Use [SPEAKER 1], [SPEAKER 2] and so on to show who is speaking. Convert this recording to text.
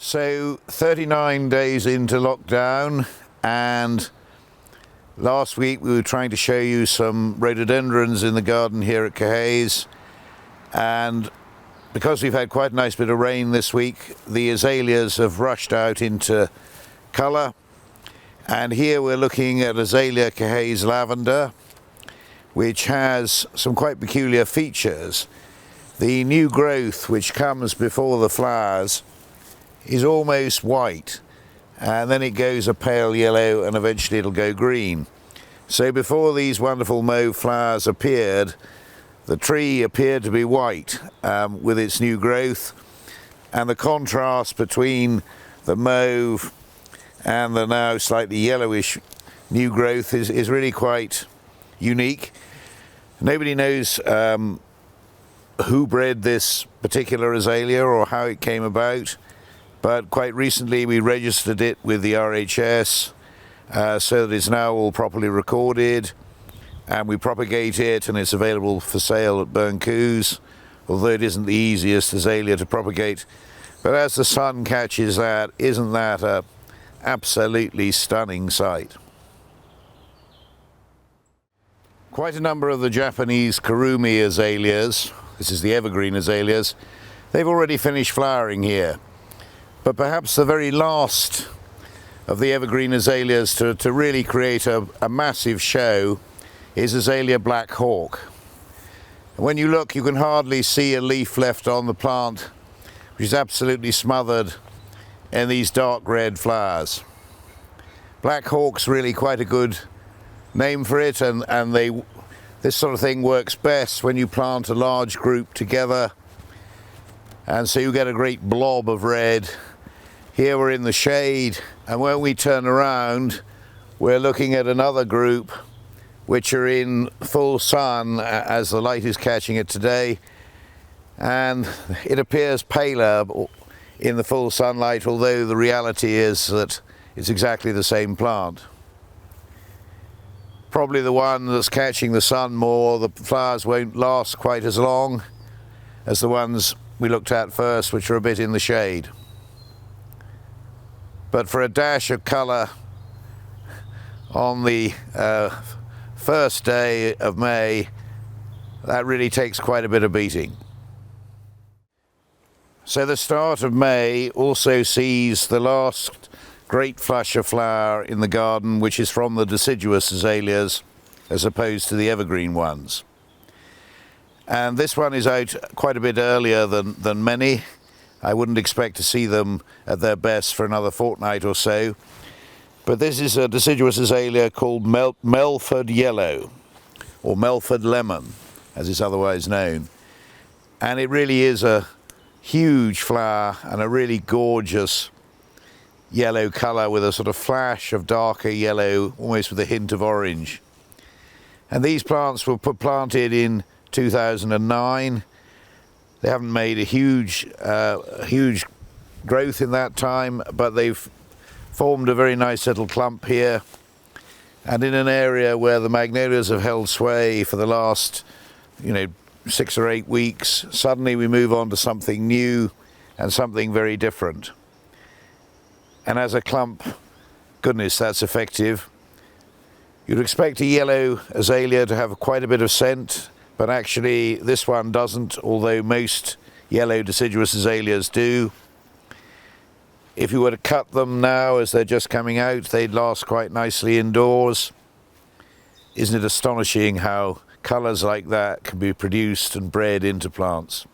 [SPEAKER 1] So 39 days into lockdown, and last week we were trying to show you some rhododendrons in the garden here at Caerhays, and because we've had quite a nice bit of rain this week, the azaleas have rushed out into colour. And here we're looking at Azalea Caerhays Lavender, which has some quite peculiar features. The new growth which comes before the flowers is almost white, and then it goes a pale yellow, and eventually it'll go green. So before these wonderful mauve flowers appeared, the tree appeared to be white with its new growth, and the contrast between the mauve and the now slightly yellowish new growth is really quite unique. Nobody knows who bred this particular azalea or how it came about, but quite recently we registered it with the RHS so that it's now all properly recorded, and we propagate it and it's available for sale at Burncoos, although it isn't the easiest azalea to propagate. But as the sun catches that, isn't that a absolutely stunning sight? Quite a number of the Japanese kurumi azaleas, this is the evergreen azaleas, they've already finished flowering here. But perhaps the very last of the evergreen azaleas to really create a massive show is Azalea Blackhawk. When you look, you can hardly see a leaf left on the plant, which is absolutely smothered in these dark red flowers. Blackhawk's really quite a good name for it, and this sort of thing works best when you plant a large group together, and so you get a great blob of red. Here we're in the shade, and when we turn around we're looking at another group which are in full sun as the light is catching it today, and it appears paler in the full sunlight, although the reality is that it's exactly the same plant. Probably the one that's catching the sun more, the flowers won't last quite as long as the ones we looked at first, which are a bit in the shade. But for a dash of colour on the first day of May, that really takes quite a bit of beating. So the start of May also sees the last great flush of flower in the garden, which is from the deciduous azaleas as opposed to the evergreen ones. And this one is out quite a bit earlier than many. I wouldn't expect to see them at their best for another fortnight or so. But this is a deciduous azalea called Melford Yellow, or Melford Lemon, as it's otherwise known. And it really is a huge flower and a really gorgeous yellow colour with a sort of flash of darker yellow, almost with a hint of orange. And these plants were planted in 2009. They haven't made a huge growth in that time, but they've formed a very nice little clump here. And in an area where the magnolias have held sway for the last, 6 or 8 weeks, suddenly we move on to something new and something very different. And as a clump, goodness, that's effective. You'd expect a yellow azalea to have quite a bit of scent, but actually this one doesn't, although most yellow deciduous azaleas do. If you were to cut them now as they're just coming out, they'd last quite nicely indoors. Isn't it astonishing how colours like that can be produced and bred into plants?